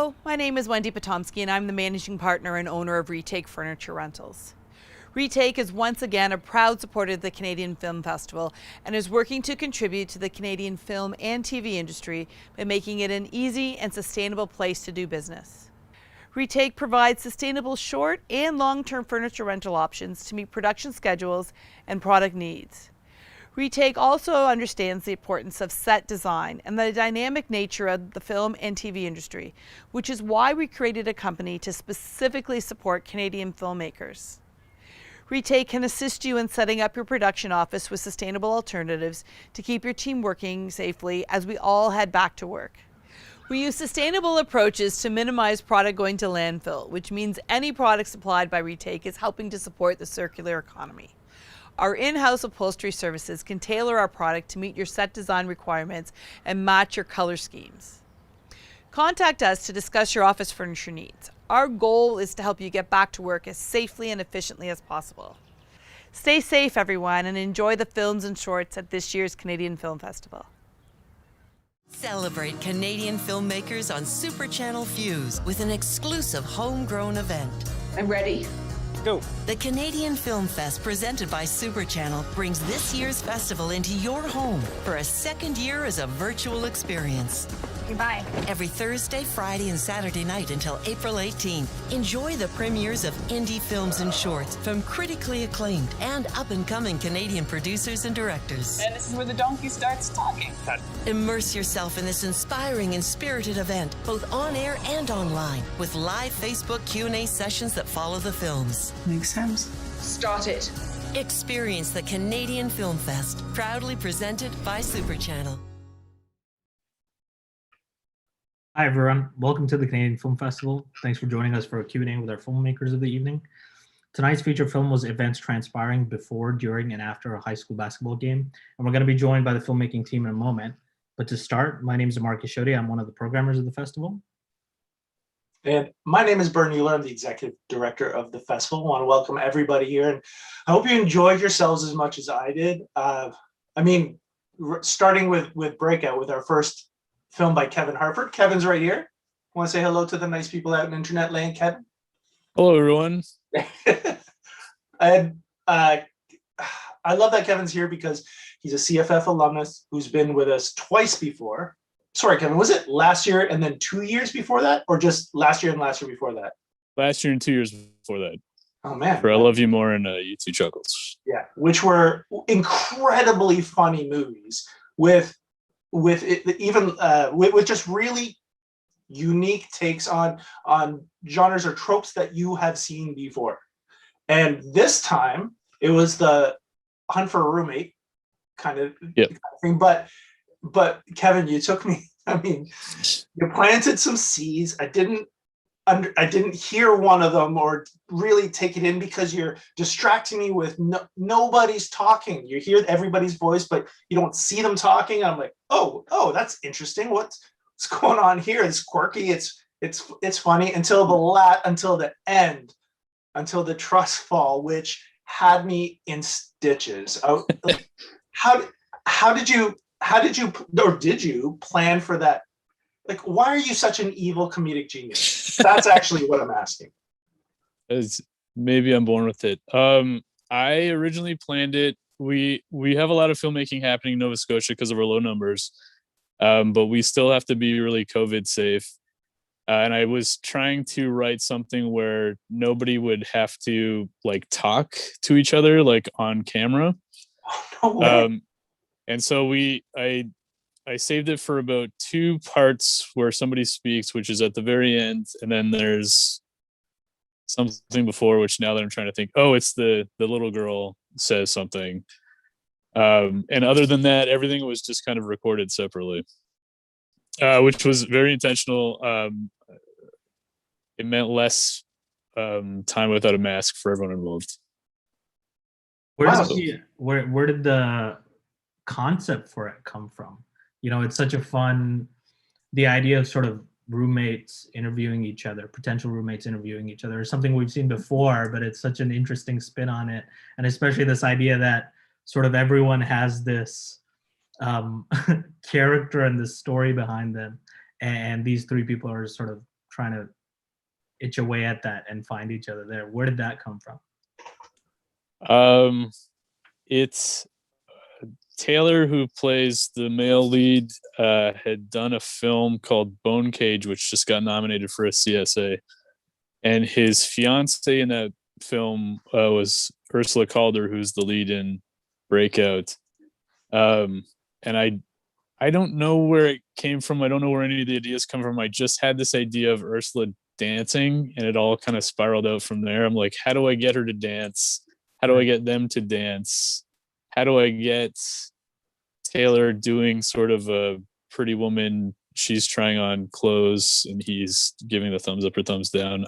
Hello, my name is Wendy Potomsky and I'm the managing partner and owner of Retake Furniture Rentals. Retake is once again a proud supporter of the Canadian Film Festival and is working to contribute to the Canadian film and TV industry by making it an easy and sustainable place to do business. Retake provides sustainable short and long-term furniture rental options to meet production schedules and product needs. Retake also understands the importance of set design and the dynamic nature of the film and TV industry, which is why we created a company to specifically support Canadian filmmakers. Retake can assist you in setting up your production office with sustainable alternatives to keep your team working safely as we all head back to work. We use sustainable approaches to minimize product going to landfill, which means any product supplied by Retake is helping to support the circular economy. Our in-house upholstery services can tailor our product to meet your set design requirements and match your color schemes. Contact us to discuss your office furniture needs. Our goal is to help you get back to work as safely and efficiently as possible. Stay safe, everyone, and enjoy the films and shorts at this year's Canadian Film Festival. Celebrate Canadian filmmakers on Super Channel Fuse with an exclusive homegrown event. I'm ready. Go. The Canadian Film Fest, presented by Super Channel, brings this year's festival into your home for a second year as a virtual experience. Goodbye. Every Thursday, Friday, and Saturday night until April 18th. Enjoy the premieres of indie films and shorts from critically acclaimed and up-and-coming Canadian producers and directors. And this is where the donkey starts talking. Immerse yourself in this inspiring and spirited event, both on air and online, with live Facebook Q&A sessions that follow the films. Makes sense. Start it. Experience the Canadian Film Fest, proudly presented by Super Channel. Hi everyone, welcome to the Canadian Film Festival. Thanks for joining us for a Q&A with our filmmakers of the evening. Tonight's feature film was events transpiring before, during, and after a high school basketball game. And we're gonna be joined by the filmmaking team in a moment. But to start, my name is Mark Yashodi. I'm one of the programmers of the festival. And my name is Bern Euler. I'm the executive director of the festival. I want to welcome everybody here, and I hope you enjoyed yourselves as much as I did. Starting with Breakout, with our first film by Kevin Harford. Kevin's right here. Want to say hello to the nice people out in internet land, Kevin? Hello, everyone. And I love that Kevin's here because he's a CFF alumnus who's been with us twice before. Sorry, Kevin, was it last year and then 2 years before that, or just last year and last year before that? Last year and 2 years before that. Oh man. For I Love You More and You Two Chuckles. Yeah, which were incredibly funny movies with just really unique takes on genres or tropes that you have seen before. And this time it was the hunt for a roommate kind of thing. But Kevin, you took me, you planted some seeds. I didn't hear one of them or really take it in because you're distracting me with nobody's talking. You hear everybody's voice, but you don't see them talking. I'm like, oh, that's interesting. What's going on here? It's quirky. It's funny until the end, until the trust fall, which had me in stitches. How did you plan for that? Like, why are you such an evil comedic genius? That's actually what I'm asking. Maybe I'm born with it. I originally planned it. We have a lot of filmmaking happening in Nova Scotia because of our low numbers, but we still have to be really COVID safe. And I was trying to write something where nobody would have to talk to each other on camera. Oh, no way. And so I saved it for about 2 parts where somebody speaks, which is at the very end, and then there's something before, which now that I'm trying to think, it's the little girl says something. And other than that, everything was just kind of recorded separately, which was very intentional. It meant less time without a mask for everyone involved. Where did the concept for it come from? It's such a fun, the idea of sort of roommates interviewing each other, potential roommates interviewing each other, is something we've seen before, but it's such an interesting spin on it. And especially this idea that sort of everyone has this character and this story behind them. And these 3 people are sort of trying to itch away at that and find each other there? Where did that come from? It's Taylor, who plays the male lead, had done a film called Bone Cage, which just got nominated for a CSA. And his fiance in that film was Ursula Calder, who's the lead in Breakout. And I don't know where it came from. I don't know where any of the ideas come from. I just had this idea of Ursula dancing, and it all kind of spiraled out from there. I'm like, how do I get her to dance? How do I get them to dance? How do I get Taylor doing sort of a Pretty Woman? She's trying on clothes and he's giving the thumbs up or thumbs down.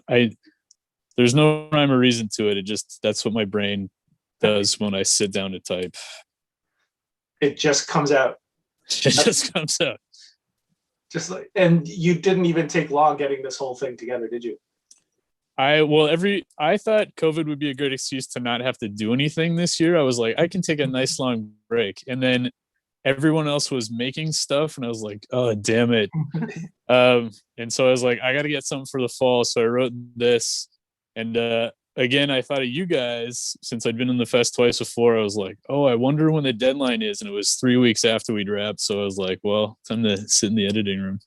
There's no rhyme or reason to it. That's what my brain does when I sit down to type. It just comes out. It just comes out. Just like, and you didn't even take long getting this whole thing together, did you? I thought COVID would be a good excuse to not have to do anything this year. I was like, I can take a nice long break. And then everyone else was making stuff and I was like, oh damn it. And so I was like, I got to get something for the fall. So I wrote this, and again, I thought of you guys since I'd been in the fest twice before. I was like, oh, I wonder when the deadline is. And it was 3 weeks after we'd wrapped. So I was like, well, time to sit in the editing room.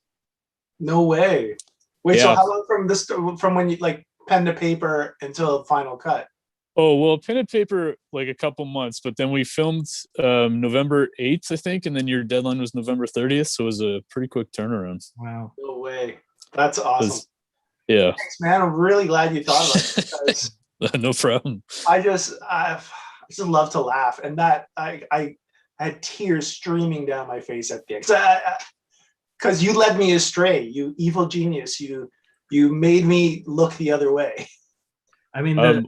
No way. Wait, Yeah. so how long from when you like pen to paper until final cut? Oh, well, pen and paper, like a couple months, but then we filmed November 8th, I think. And then your deadline was November 30th. So it was a pretty quick turnaround. Wow. No way. That's awesome. Yeah. Thanks, man. I'm really glad you thought about it because No problem. I just love to laugh, and that I had tears streaming down my face at the end because you led me astray. You evil genius. You made me look the other way. I mean,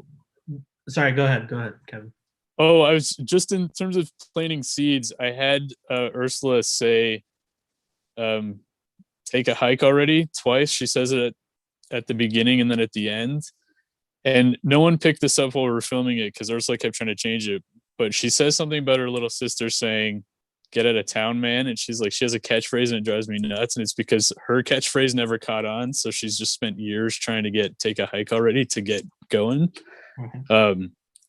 sorry, go ahead, Kevin. Oh, I was just in terms of planting seeds. I had Ursula say, "Take a hike already" twice. She says it at the beginning and then at the end. And no one picked this up while we were filming it because Ursula kept trying to change it. But she says something about her little sister saying, "Get out of town, man." And she's like, she has a catchphrase and it drives me nuts. And it's because her catchphrase never caught on. So she's just spent years trying to take a hike already to get going. Mm-hmm.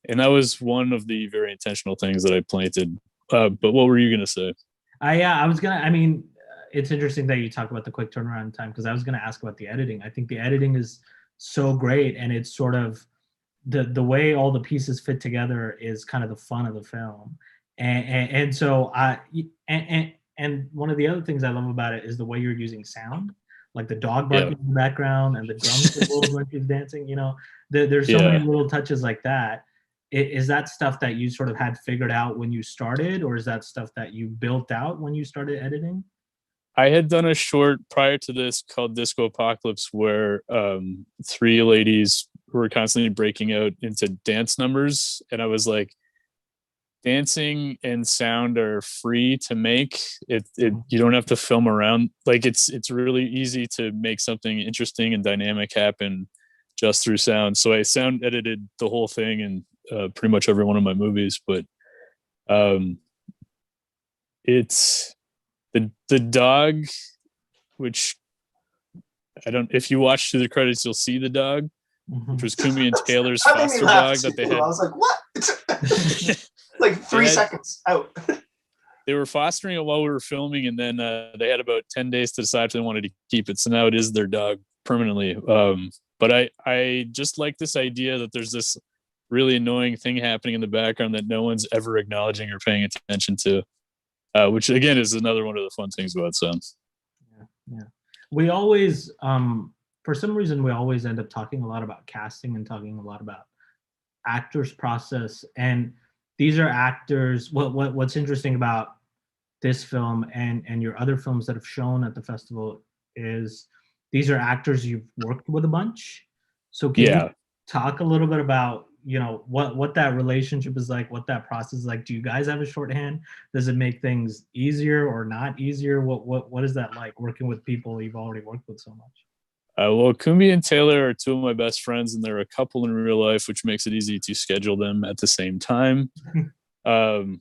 And that was one of the very intentional things that I planted. But what were you going to say? It's interesting that you talk about the quick turnaround time because I was going to ask about the editing. I think the editing is so great, and it's sort of the way all the pieces fit together is kind of the fun of the film. And so and one of the other things I love about it is the way you're using sound, like the dog barking in the background and the drum when she's dancing. You know, there's so many little touches like that. Is that stuff that you sort of had figured out when you started, or is that stuff that you built out when you started editing? I had done a short prior to this called Disco Apocalypse where 3 ladies were constantly breaking out into dance numbers. And I was like, dancing and sound are free to make. You don't have to film around. Like it's really easy to make something interesting and dynamic happen just through sound. So I sound edited the whole thing in pretty much every one of my movies. But it's the dog, which if you watch through the credits, you'll see the dog, which was Kumi and Taylor's foster dog that they had. I was like, what? Like 3 seconds out. They were fostering it while we were filming, and then they had about 10 days to decide if they wanted to keep it. So now it is their dog permanently. But I just like this idea that there's this really annoying thing happening in the background that no one's ever acknowledging or paying attention to, which again is another one of the fun things about sound. Yeah. We always, for some reason, we always end up talking a lot about casting and talking a lot about actors' process. And these are actors. What's interesting about this film and your other films that have shown at the festival is these are actors you've worked with a bunch. So can you talk a little bit about, you know, what that relationship is like, what that process is like? Do you guys have a shorthand? Does it make things easier or not easier? What is that like, working with people you've already worked with so much? Well, Kumi and Taylor are 2 of my best friends, and they're a couple in real life, which makes it easy to schedule them at the same time. Taylor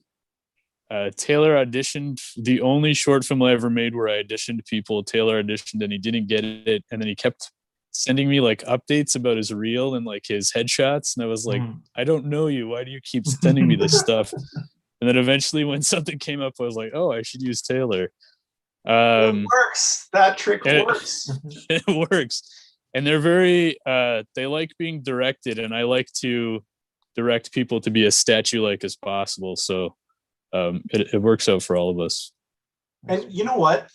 auditioned, the only short film I ever made where I auditioned people. Taylor auditioned and he didn't get it, and then he kept sending me like updates about his reel and like his headshots, and I was like, I don't know you. Why do you keep sending me this stuff? And then eventually, when something came up, I was like, oh, I should use Taylor. It works. That trick works. It works. And they're very they like being directed, and I like to direct people to be as statue-like as possible. So it works out for all of us. And you know what?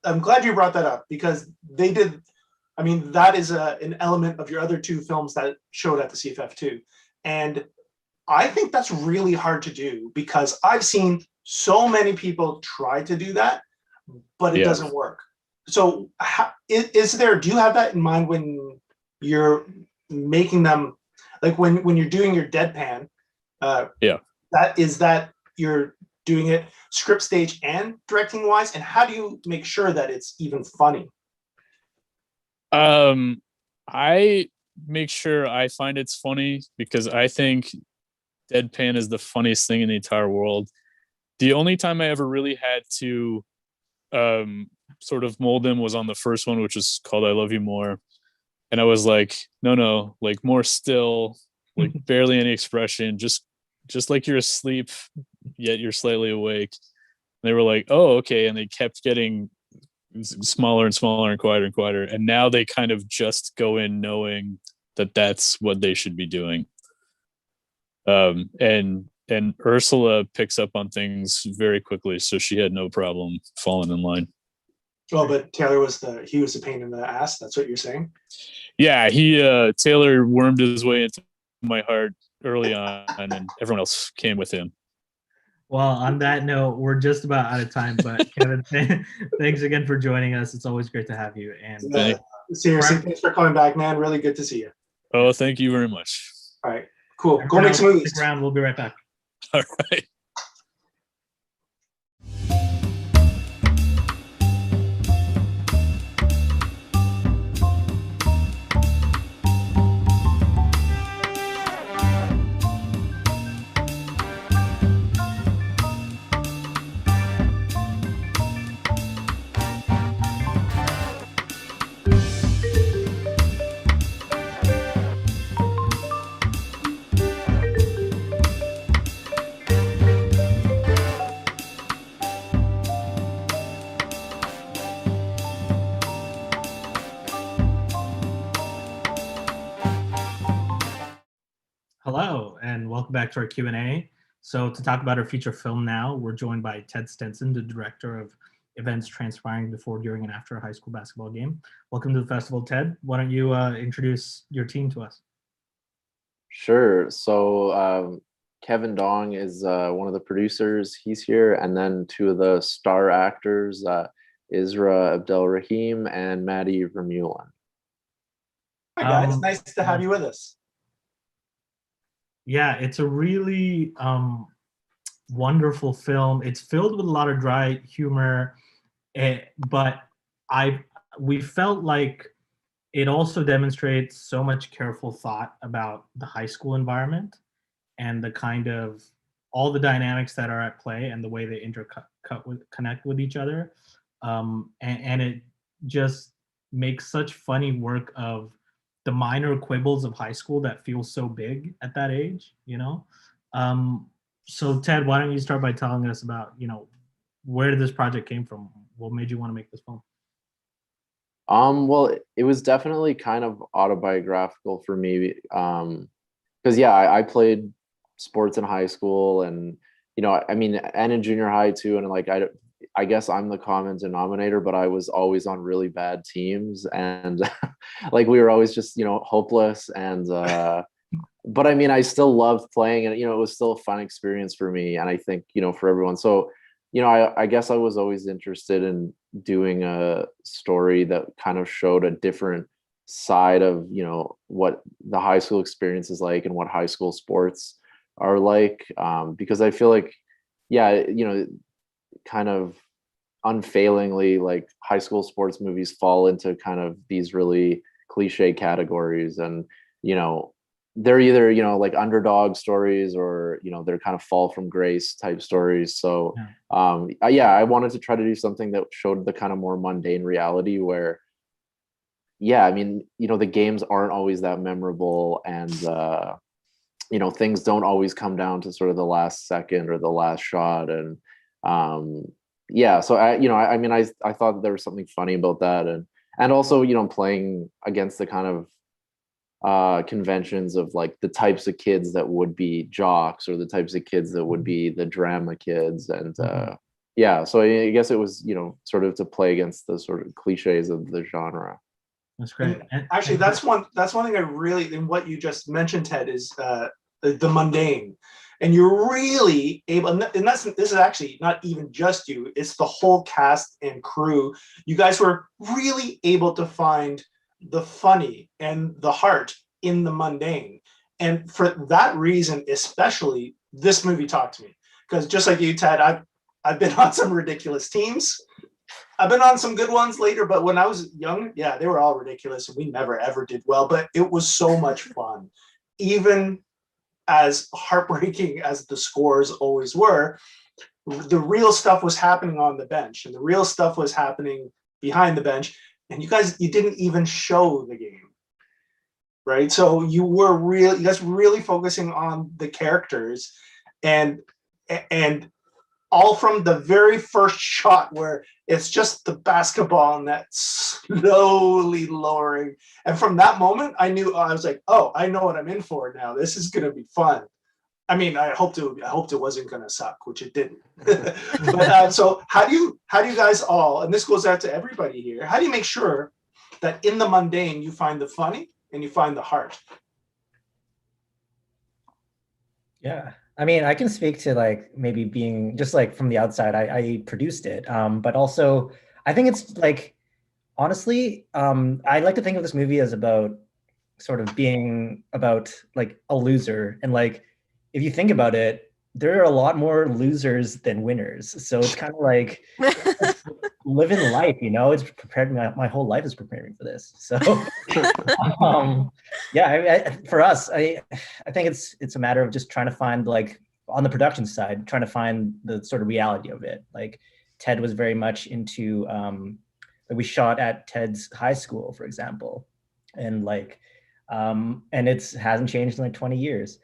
I'm glad you brought that up, because they did. I mean, that is an element of your other two films that showed at the CFF too. And I think that's really hard to do, because I've seen so many people try to do that, but it doesn't work. So do you have that in mind when you're making them, like when you're doing your deadpan? That you're doing it script stage and directing wise, and how do you make sure that it's even funny? I make sure I find it's funny, because I think deadpan is the funniest thing in the entire world. The only time I ever really had to sort of mold them was on the first one, which is called I Love You More. And I was like, no, like more still, like barely any expression, just like you're asleep, yet you're slightly awake. And they were like, oh, okay. And they kept getting smaller and smaller and quieter. And now they kind of just go in knowing that that's what they should be doing. And Ursula picks up on things very quickly, so she had no problem falling in line. Oh, but Taylor was a pain in the ass. That's what you're saying? Yeah, Taylor wormed his way into my heart early on, and everyone else came with him. Well, on that note, we're just about out of time, but Kevin, thanks again for joining us. It's always great to have you. And seriously, thanks for coming back, man. Really good to see you. Oh, thank you very much. All right, cool. Go make some movies. Stick around. We'll be right back. All right. Hello, and welcome back to our Q&A. So to talk about our feature film now, we're joined by Ted Stenson, the director of events transpiring before, during, and after a high school basketball game. Welcome to the festival, Ted. Why don't you introduce your team to us? Sure. So Kevin Dong is one of the producers. He's here. And then two of the star actors, Isra Abdelrahim and Maddie Vermeulen. Hi, guys. Nice to have you with us. Yeah, it's a really wonderful film. It's filled with a lot of dry humor, but we felt like it also demonstrates so much careful thought about the high school environment and the kind of all the dynamics that are at play and the way they connect with each other. And it just makes such funny work of the minor quibbles of high school that feel so big at that age, you know? So Ted, why don't you start by telling us about, where this project came from? What made you want to make this film? Well, it was definitely kind of autobiographical for me. Because I played sports in high school, and and in junior high too. And like I guess I'm the common denominator, but I was always on really bad teams, and like we were always just hopeless. And but I mean, I still loved playing, and it was still a fun experience for me, and I think for everyone. So I guess I was always interested in doing a story that kind of showed a different side of what the high school experience is like and what high school sports are like, because I feel like kind of unfailingly, like high school sports movies fall into kind of these really cliche categories, and they're either like underdog stories, or they're kind of fall from grace type stories. So I wanted to try to do something that showed the kind of more mundane reality where yeah, I mean, the games aren't always that memorable, and things don't always come down to sort of the last second or the last shot, and yeah. So I mean, I thought that there was something funny about that, and also playing against the kind of conventions of like the types of kids that would be jocks or the types of kids that would be the drama kids, and yeah. So I guess it was sort of to play against the sort of cliches of the genre. That's great. Actually, that's one thing I really, in what you just mentioned, Ted, is the mundane, and you're really able, and this is actually not even just you, it's the whole cast and crew. You guys were really able to find the funny and the heart in the mundane, and for that reason especially, this movie talked to me, because just like you, Ted, I've been on some ridiculous teams. I've been on some good ones later, but when I was young, yeah, they were all ridiculous and we never ever did well, but it was so much fun. Even as heartbreaking as the scores always were, the real stuff was happening on the bench, and the real stuff was happening behind the bench, and you didn't even show the game, right? So you guys really focusing on the characters, and all from the very first shot where it's just the basketball net slowly lowering. And from that moment, I was like, oh, I know what I'm in for now. This is going to be fun. I mean, I hoped it wasn't going to suck, which it didn't. But so how do you guys all, and this goes out to everybody here, how do you make sure that in the mundane, you find the funny and you find the heart? Yeah. I mean, I can speak to like maybe being just like from the outside, I produced it. But also I think it's like, honestly, I like to think of this movie as about sort of being about like a loser. And like, if you think about it, there are a lot more losers than winners. So it's kind of like living life, it's prepared me. My whole life is preparing for this. So yeah, for us, I think it's a matter of just trying to find, like, on the production side, trying to find the sort of reality of it. Like Ted was very much into, we shot at Ted's high school, for example, and like, and it hasn't changed in like 20 years.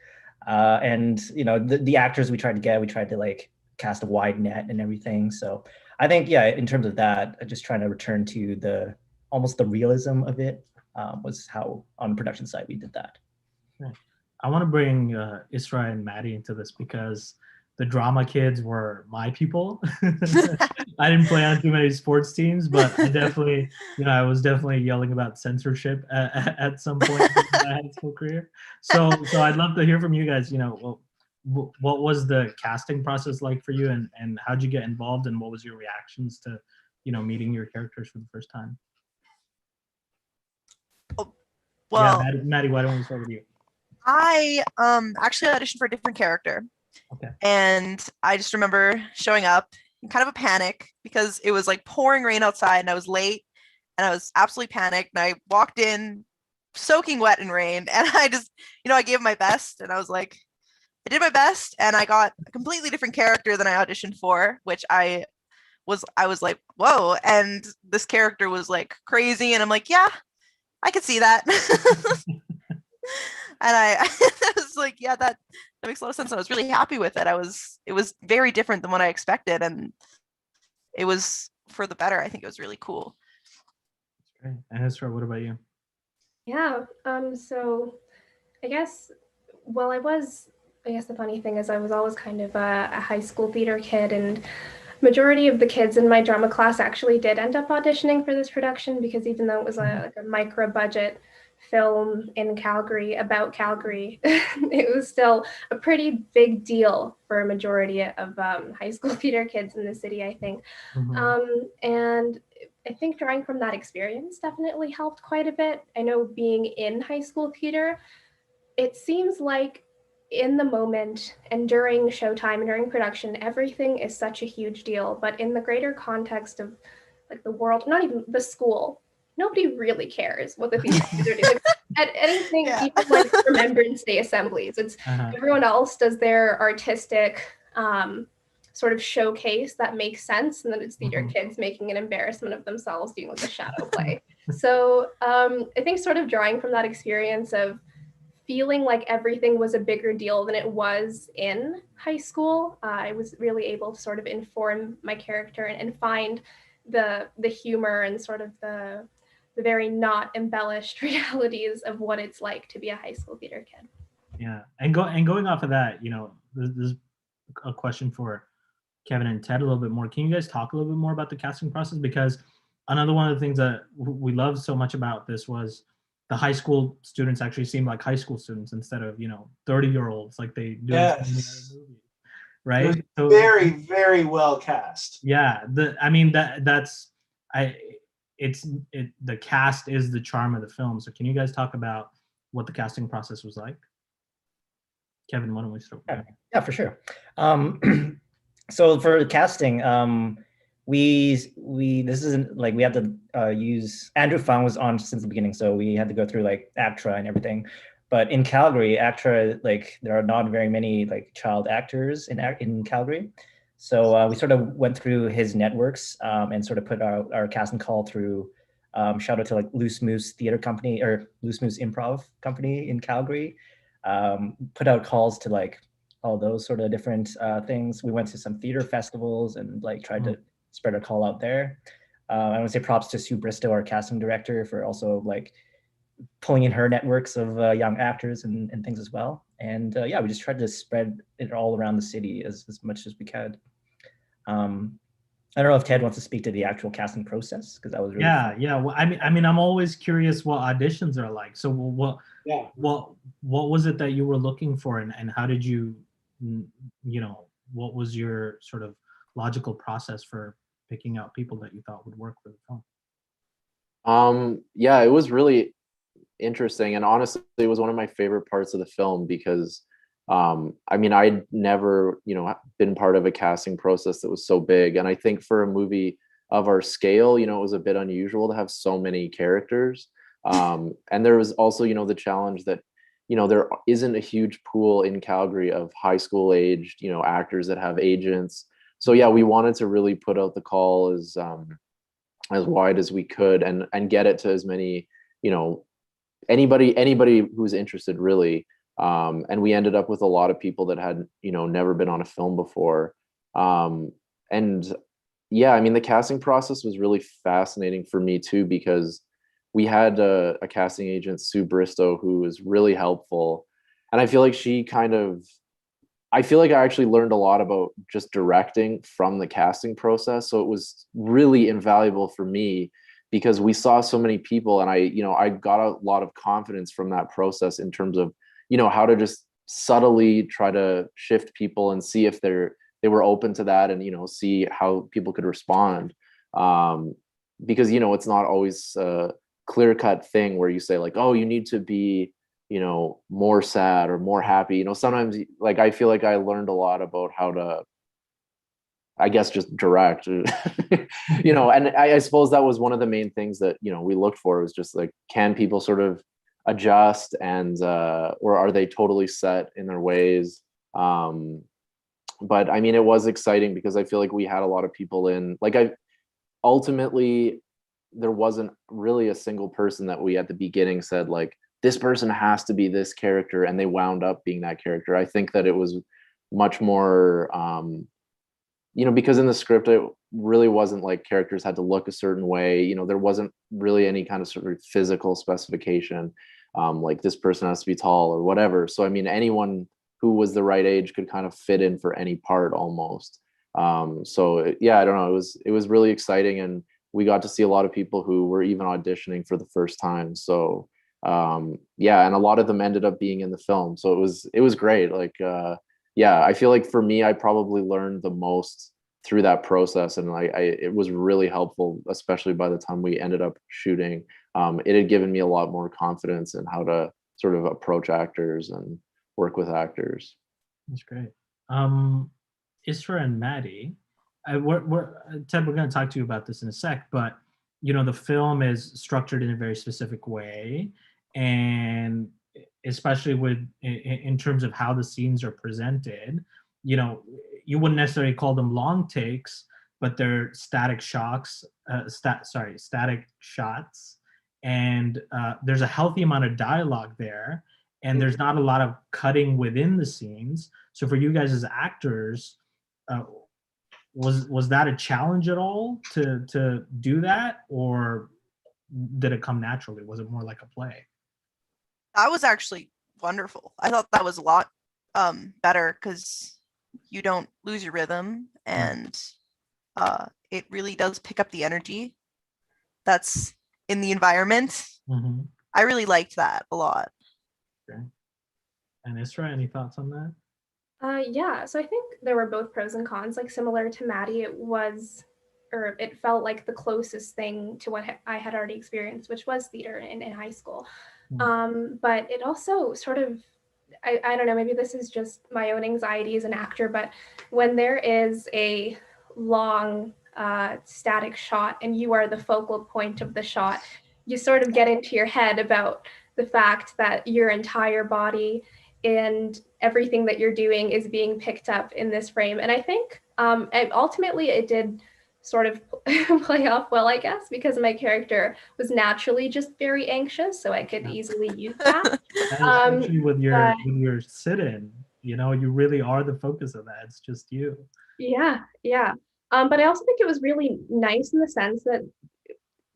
And the actors we tried to like cast a wide net and everything. So I think, yeah, in terms of that, just trying to return to almost the realism of it was how on the production side we did that. Right. I want to bring Isra and Maddie into this because the drama kids were my people. I didn't play on too many sports teams, but I definitely, I was definitely yelling about censorship at some point in my high school career. So I'd love to hear from you guys. What was the casting process like for you, and how'd you get involved, and what was your reactions to, meeting your characters for the first time? Oh, well, yeah, Maddie, why don't we start with you? I actually auditioned for a different character. Okay. And I just remember showing up in kind of a panic because it was like pouring rain outside and I was late and I was absolutely panicked. And I walked in soaking wet in rain, and I just, I gave my best, and I was like, I did my best, and I got a completely different character than I auditioned for, which I was like, whoa. And this character was like crazy. And I'm like, yeah, I could see that. And I was like, yeah, that makes a lot of sense. I was really happy with it. It was very different than what I expected, and it was for the better. I think it was really cool. That's great. And Isra, what about you? Yeah. So I guess, the funny thing is I was always kind of a high school theater kid, and majority of the kids in my drama class actually did end up auditioning for this production, because even though it was like a micro budget film in Calgary about Calgary, it was still a pretty big deal for a majority of high school theater kids in the city, I think. And I think drawing from that experience definitely helped quite a bit. I know being in high school theater, it seems like in the moment and during showtime and during production, everything is such a huge deal. But in the greater context of like the world, not even the school, nobody really cares what the theater kids are doing. At anything, even like Remembrance Day assemblies, it's everyone else does their artistic sort of showcase that makes sense, and then it's theater kids making an embarrassment of themselves doing like a shadow play. So I think sort of drawing from that experience of feeling like everything was a bigger deal than it was in high school, I was really able to sort of inform my character and find the humor and sort of the very not embellished realities of what it's like to be a high school theater kid. Yeah, and going off of that, this is a question for Kevin and Ted a little bit more. Can you guys talk a little bit more about the casting process? Because another one of the things that we loved so much about this was the high school students actually seemed like high school students instead of 30-year-olds like they do in so many Yes. other movies, It was right? So very, very well cast. yeah, I mean that's I the cast is the charm of the film. So can you guys talk about what the casting process was like? Kevin, why don't we start with you? Yeah, for sure. So for casting, we this isn't like we had to use Andrew Fung was on since the beginning, so we had to go through like ACTRA and everything. But in Calgary, ACTRA, like there are not very many like child actors in Calgary, so we sort of went through his networks and sort of put our casting call through. Shout out to like Loose Moose Theater Company or Loose Moose Improv Company in Calgary. Put out calls to like all those sort of different things. We went to some theater festivals and like tried to spread our call out there. I want to say props to Sue Bristow, our casting director, for also like pulling in her networks of young actors and things as well. And yeah, we just tried to spread it all around the city as much as we could. I don't know if Ted wants to speak to the actual casting process because that was really fun. Yeah. Well, I mean, I'm always curious what auditions are like. So what was it that you were looking for, and how did you, what was your sort of logical process for picking out people that you thought would work for the film? Yeah, it was really interesting, and honestly, it was one of my favorite parts of the film because I mean, I'd never, been part of a casting process that was so big. And I think for a movie of our scale, it was a bit unusual to have so many characters. And there was also, the challenge that, there isn't a huge pool in Calgary of high school aged, actors that have agents. So yeah, we wanted to really put out the call as wide as we could and get it to as many, anybody who's interested really. And we ended up with a lot of people that had never been on a film before. And yeah, I mean, the casting process was really fascinating for me too, because we had a casting agent, Sue Bristow, who was really helpful. And I feel like I feel like I actually learned a lot about just directing from the casting process. So it was really invaluable for me because we saw so many people, and I got a lot of confidence from that process in terms of how to just subtly try to shift people and see if they were open to that, and see how people could respond, because it's not always a clear-cut thing where you say like, oh, you need to be more sad or more happy. Sometimes like I feel like I learned a lot about how to, I guess, just direct. And I suppose that was one of the main things that we looked for, was just like, can people sort of adjust and or are they totally set in their ways. But I mean, it was exciting because I feel like we had a lot of people in, like, ultimately there wasn't really a single person that we at the beginning said like, this person has to be this character, and they wound up being that character. I think that it was much more because in the script it really wasn't like characters had to look a certain way. There wasn't really any kind of sort of physical specification, like this person has to be tall or whatever. So I mean, anyone who was the right age could kind of fit in for any part almost. So yeah, I don't know, it was really exciting, and we got to see a lot of people who were even auditioning for the first time. So yeah, and a lot of them ended up being in the film, so it was great. Like yeah, I feel like for me, I probably learned the most through that process, and it was really helpful, especially by the time we ended up shooting. It had given me a lot more confidence in how to sort of approach actors and work with actors. That's great. Isra and Maddie, Ted, we're going to talk to you about this in a sec, but the film is structured in a very specific way, and especially in terms of how the scenes are presented, you wouldn't necessarily call them long takes, but they're static shots, and there's a healthy amount of dialogue there, and there's not a lot of cutting within the scenes. So for you guys as actors, was that a challenge at all to do that, or did it come naturally? Was it more like a play? That was actually wonderful. I thought that was a lot better because you don't lose your rhythm, and it really does pick up the energy that's in the environment. Mm-hmm. I really liked that a lot. Okay. And Isra, any thoughts on that? Yeah, so I think there were both pros and cons. Like similar to Maddie, it felt like the closest thing to what I had already experienced, which was theater in high school. But it also sort of, I don't know, maybe this is just my own anxiety as an actor, but when there is a long static shot and you are the focal point of the shot, you sort of get into your head about the fact that your entire body and everything that you're doing is being picked up in this frame. And I think ultimately it did sort of play off well, I guess, because my character was naturally just very anxious, so I could easily use that. And especially with your sit-in, you know, you really are the focus of that. It's just you. Yeah. But I also think it was really nice in the sense that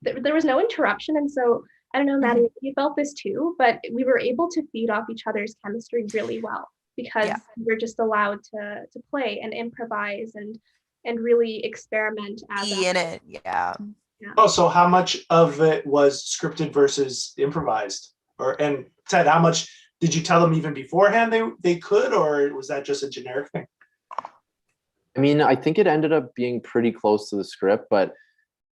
there was no interruption, and so I don't know, Maddie, you felt this too, but we were able to feed off each other's chemistry really well because we were just allowed to play and improvise and really experiment as in it. Yeah. Oh, so how much of it was scripted versus improvised? And Ted, how much did you tell them even beforehand they could, or was that just a generic thing? I mean, I think it ended up being pretty close to the script, but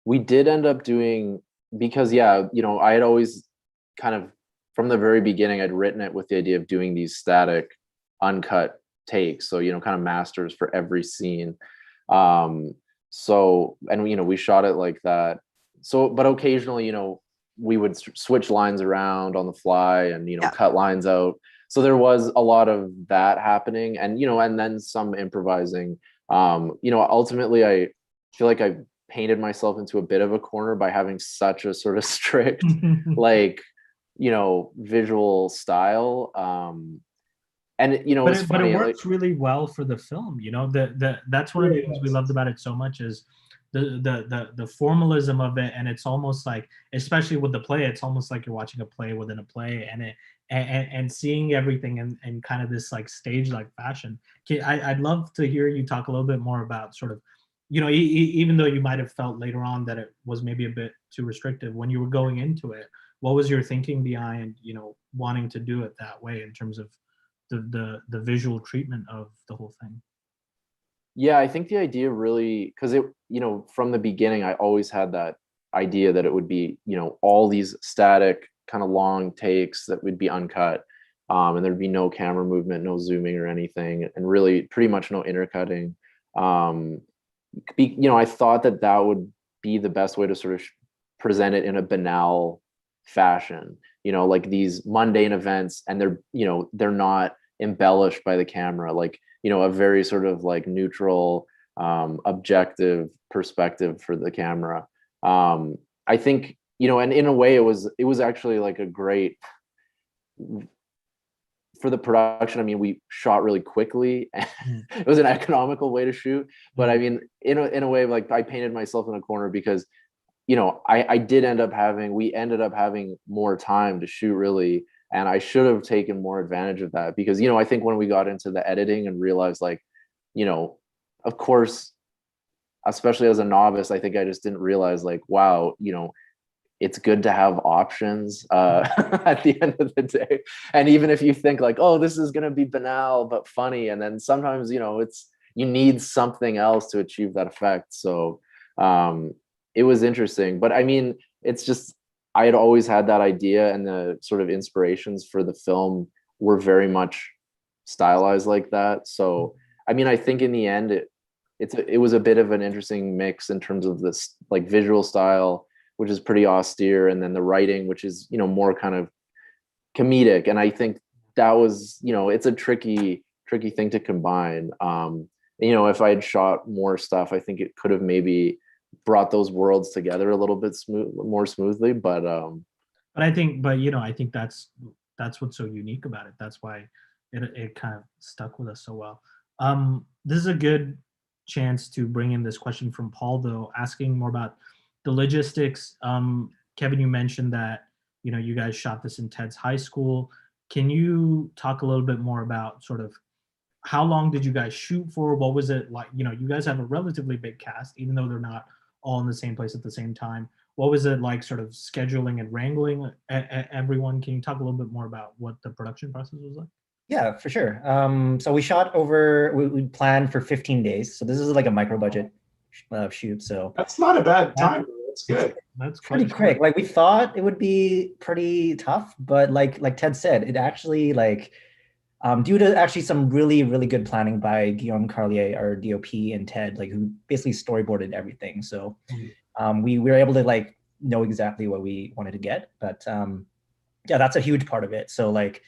we did end up doing, because I had always kind of from the very beginning, I'd written it with the idea of doing these static, uncut takes. So, kind of masters for every scene. So, and we shot it like that. So, but occasionally, we would switch lines around on the fly and, cut lines out. So there was a lot of that happening, and, and then some improvising. Ultimately I feel like I painted myself into a bit of a corner by having such a sort of strict, visual style. And but it's funny, it works really well for the film. That's one of the things we loved about it so much is the formalism of it, and it's almost like, especially with the play, it's almost like you're watching a play within a play, and seeing everything in kind of this like stage-like fashion. I'd love to hear you talk a little bit more about sort of, even though you might have felt later on that it was maybe a bit too restrictive when you were going into it, what was your thinking behind, wanting to do it that way in terms of the visual treatment of the whole thing? Yeah, I think the idea really, because it, from the beginning, I always had that idea that it would be, all these static kind of long takes that would be uncut, and there'd be no camera movement, no zooming or anything, and really pretty much no intercutting. I thought that would be the best way to sort of present it in a banal fashion, like these mundane events, and they're not embellished by the camera, like, a very sort of like neutral, objective perspective for the camera. I think, and in a way it was actually like a great, for the production. I mean, we shot really quickly. It was an economical way to shoot, but I mean, in a way, like I painted myself in a corner because, we ended up having more time to shoot really. And I should have taken more advantage of that because, I think when we got into the editing and realized like, of course, especially as a novice, I think I just didn't realize like, wow, it's good to have options at the end of the day. And even if you think like, oh, this is going to be banal, but funny. And then sometimes, you need something else to achieve that effect. So it was interesting, but I mean, it's just, I had always had that idea, and the sort of inspirations for the film were very much stylized like that. So, I mean, I think in the end, it was a bit of an interesting mix in terms of this like visual style, which is pretty austere, and then the writing, which is, more kind of comedic. And I think that was, it's a tricky thing to combine. If I had shot more stuff, I think it could have maybe brought those worlds together a little bit more smoothly, but But I think, but you know, I think that's what's so unique about it. That's why it kind of stuck with us so well. This is a good chance to bring in this question from Paul, though, asking more about the logistics. Kevin, you mentioned that, you know, you guys shot this in Ted's high school. Can you talk a little bit more about sort of how long did you guys shoot for? What was it like? You know, you guys have a relatively big cast, even though they're not all in the same place at the same time. What was it like sort of scheduling and wrangling everyone? Can you talk a little bit more about what the production process was like? Yeah, for sure. So we shot we planned for 15 days. So this is like a micro budget shoot. So That's not a bad time. That's good. That's pretty quick. Like we thought it would be pretty tough, but like Ted said, it actually like due to actually some really, really good planning by Guillaume Carlier, our DOP, and Ted, like who basically storyboarded everything. So we were able to like know exactly what we wanted to get. But yeah, that's a huge part of it. So like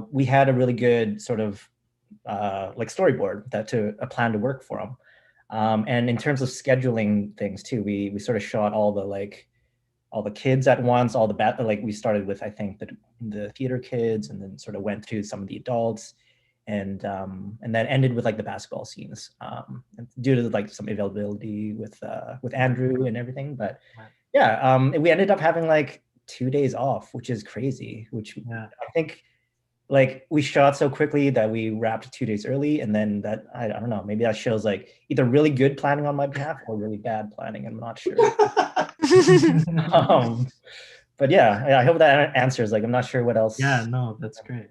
we had a really good sort of like storyboard a plan to work for them. And in terms of scheduling things too, we sort of shot all the kids at once, like we started with, I think, the theater kids, and then sort of went to some of the adults, and then ended with like the basketball scenes, due to like some availability with Andrew and everything. But yeah, we ended up having like 2 days off, which is crazy, I think like we shot so quickly that we wrapped 2 days early, and then that I don't know, maybe that shows like either really good planning on my behalf or really bad planning. I'm not sure. But yeah, I hope that answers. Like, I'm not sure what else. Yeah, no, that's great.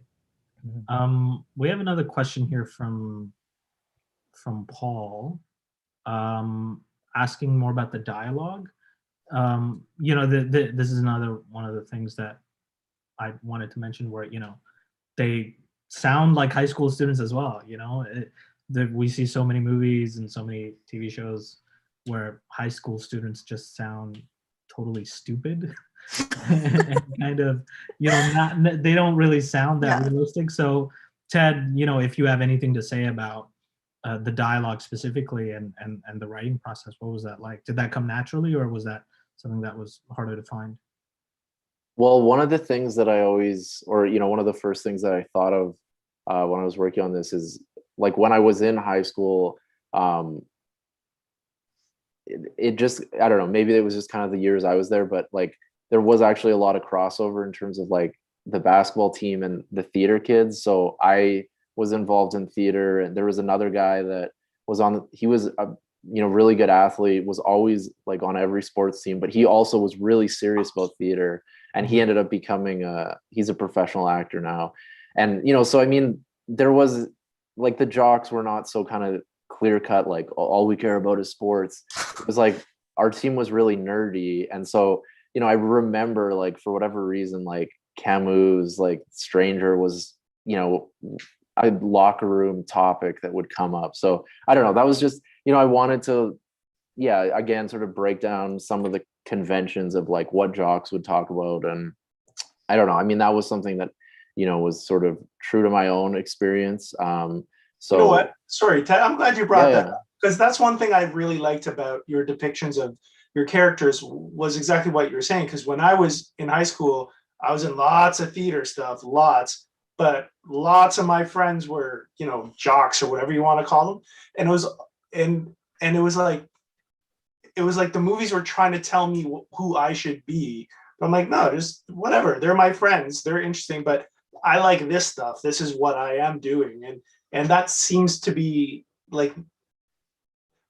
We have another question here from Paul, asking more about the dialogue. You know, this is another one of the things that I wanted to mention, where, you know, they sound like high school students as well. You know, we see so many movies and so many TV shows where high school students just sound totally stupid and kind of, you know, they don't really sound that realistic. So Ted, you know, if you have anything to say about the dialogue specifically and the writing process, what was that like? Did that come naturally, or was that something that was harder to find? Well, one of the things that I always, or, you know, one of the first things that I thought of when I was working on this is like when I was in high school, it just, I don't know, maybe it was just kind of the years I was there, but like there was actually a lot of crossover in terms of like the basketball team and the theater kids. So I was involved in theater, and there was another guy that was he was a, you know, really good athlete, was always like on every sports team, but he also was really serious about theater, and he ended up becoming he's a professional actor now. And, you know, so I mean, there was like the jocks were not so kind of clear cut, like all we care about is sports. It was like our team was really nerdy. And so, you know, I remember like for whatever reason, like Camus, like Stranger was, you know, a locker room topic that would come up. So I don't know, that was just, you know, I wanted to, yeah, again, sort of break down some of the conventions of like what jocks would talk about. And I don't know, I mean, that was something that, you know, was sort of true to my own experience. So you know what? Sorry, Ted, I'm glad you brought that up, because that's one thing I really liked about your depictions of your characters was exactly what you were saying. Because when I was in high school, I was in lots of theater stuff, but lots of my friends were, you know, jocks or whatever you want to call them. And it was, and it was like the movies were trying to tell me who I should be. But I'm like, no, just whatever. They're my friends. They're interesting, but I like this stuff. This is what I am doing. And that seems to be like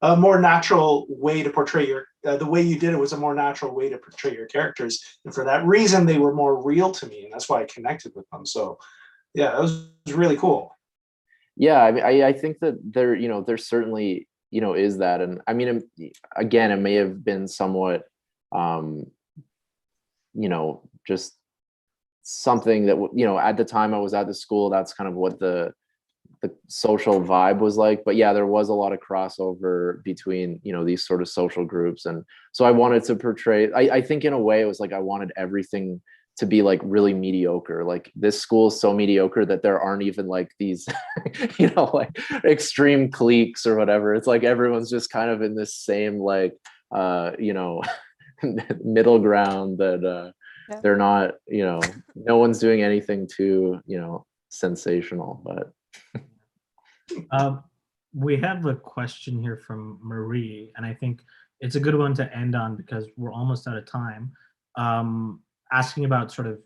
a more natural way to portray the way you did it was a more natural way to portray your characters. And for that reason, they were more real to me. And that's why I connected with them. So yeah, it was really cool. Yeah. I mean, I think that there, you know, there certainly, you know, is that. And I mean, again, it may have been somewhat, you know, just something that, you know, at the time I was at the school, that's kind of what the social vibe was like. But yeah, there was a lot of crossover between, you know, these sort of social groups. And so I wanted to portray, I think in a way it was like I wanted everything to be like really mediocre. Like this school is so mediocre that there aren't even like these, you know, like extreme cliques or whatever. It's like everyone's just kind of in this same like, you know, middle ground that, Yeah. they're not, no one's doing anything too, sensational, but We have a question here from Marie, and I think it's a good one to end on because we're almost out of time. Asking about sort of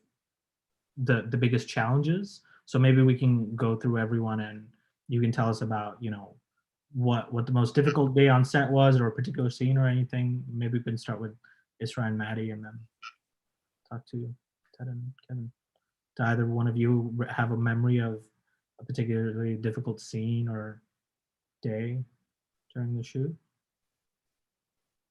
the biggest challenges. So maybe we can go through everyone, and you can tell us about, what the most difficult day on set was, or a particular scene or anything. Maybe we can start with Isra and Maddie, and then talk to Ted and Kevin. Do either one of you have a memory of a particularly difficult scene or day during the shoot?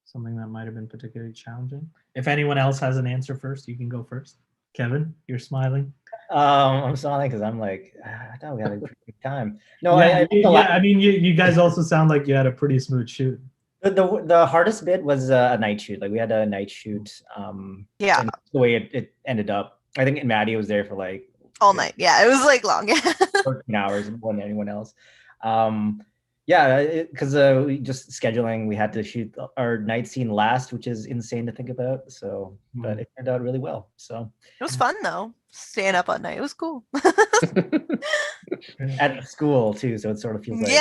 Something that might have been particularly challenging. If anyone else has an answer first, you can go first. Kevin, you're smiling. I'm smiling because I'm like, I thought we had a pretty good time. No, Yeah, I mean, you guys also sound like you had a pretty smooth shoot. The hardest bit was a night shoot. Like we had a night shoot. Yeah. And the way it ended up, I think Maddie was there for like all night. Yeah, it was like long. 13 hours more than anyone else. Because we just scheduling, we had to shoot our night scene last, which is insane to think about. So, but it turned out really well. So it was fun though, staying up at night. It was cool. At school too, so it sort of feels like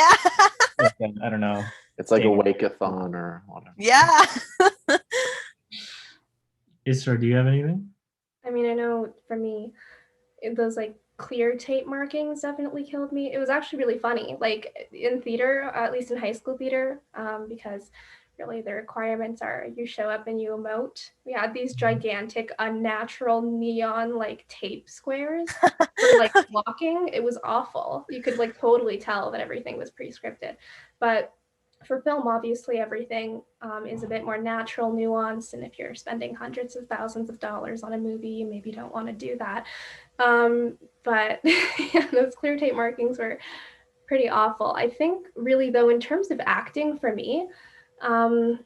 like I don't know. It's like a wake-a-thon or whatever. Yeah. Isra, do you have anything? I mean, I know for me, those like clear tape markings definitely killed me. It was actually really funny, like in theater, at least in high school theater, because really the requirements are you show up and you emote. We had these gigantic, unnatural neon like tape squares for like blocking. It was awful. You could like totally tell that everything was pre-scripted. But for film, obviously everything is a bit more natural, nuanced, and if you're spending hundreds of thousands of dollars on a movie, you maybe don't want to do that. But yeah, those clear tape markings were pretty awful. I think really though, in terms of acting for me, I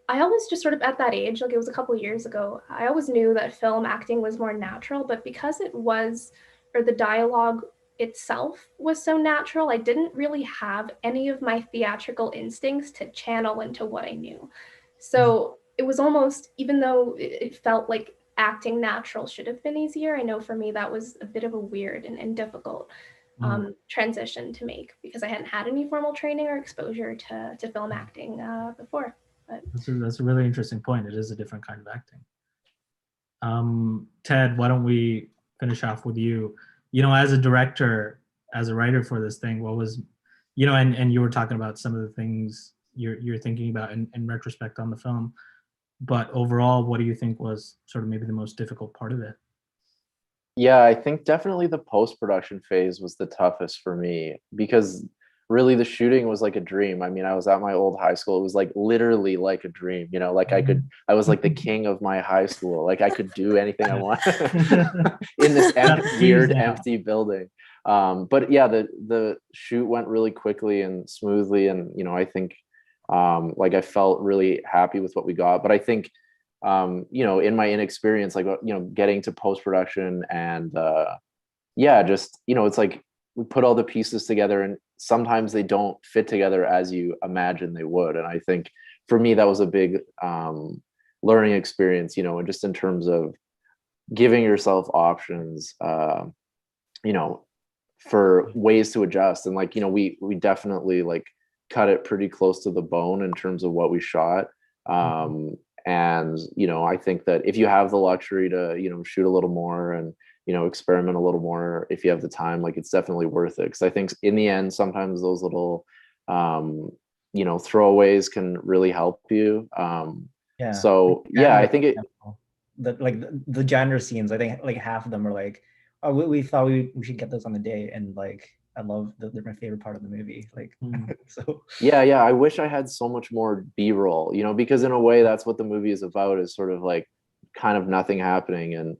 always just sort of at that age, like it was a couple of years ago, I always knew that film acting was more natural, but because it was, or the dialogue itself was so natural, I didn't really have any of my theatrical instincts to channel into what I knew. So it was almost, even though it felt like acting natural should have been easier, I know for me that was a bit of a weird and difficult transition to make because I hadn't had any formal training or exposure to film acting before. But that's a really interesting point. It is a different kind of acting. Ted, why don't we finish off with you? As a director, as a writer for this thing, what was, and you were talking about some of the things you're thinking about in retrospect on the film, but overall, what do you think was sort of maybe the most difficult part of it? Yeah, I think definitely the post-production phase was the toughest for me because really the shooting was like a dream. I mean, I was at my old high school. It was like literally like a dream, like I was like the king of my high school. Like I could do anything I want in this weird empty building. But yeah, the shoot went really quickly and smoothly. And, I think like I felt really happy with what we got. But I think, in my inexperience, like, getting to post-production and just, it's like we put all the pieces together and sometimes they don't fit together as you imagine they would. And I think for me, that was a big learning experience, and just in terms of giving yourself options, for ways to adjust. And like, we definitely like cut it pretty close to the bone in terms of what we shot. And, I think that if you have the luxury to, shoot a little more and, experiment a little more, if you have the time, like it's definitely worth it. Cause I think in the end, sometimes those little, throwaways can really help you. So yeah, I think the genre scenes, I think like half of them are like, oh, we thought we should get those on the day. And like, I love they're my favorite part of the movie. Like, so yeah, I wish I had so much more B-roll, because in a way that's what the movie is about, is sort of like kind of nothing happening. And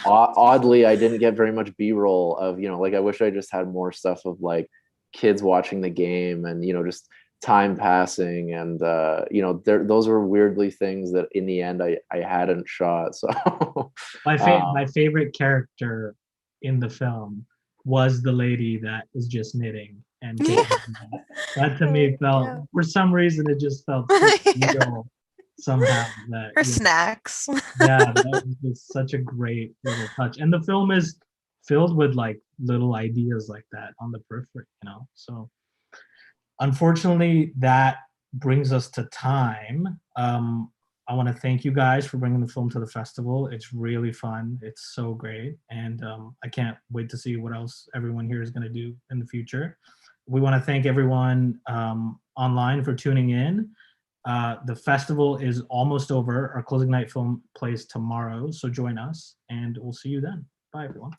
oddly, I didn't get very much B-roll of, like I wish I just had more stuff of like kids watching the game and, just time passing. And, those were weirdly things that in the end I hadn't shot. So my favorite character in the film was the lady that is just knitting, and that to me felt, for some reason, it just felt so real. somehow that Her you know, snacks. yeah, that was just such a great little touch. And the film is filled with like little ideas like that on the periphery, you know. So unfortunately, that brings us to time. I want to thank you guys for bringing the film to the festival. It's really fun. It's so great. And I can't wait to see what else everyone here is going to do in the future. We want to thank everyone online for tuning in. The festival is almost over. Our closing night film plays tomorrow. So join us and we'll see you then. Bye, everyone.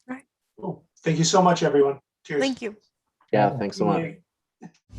Cool. Thank you so much, everyone. Cheers. Thank you. Yeah, thanks so much. Bye.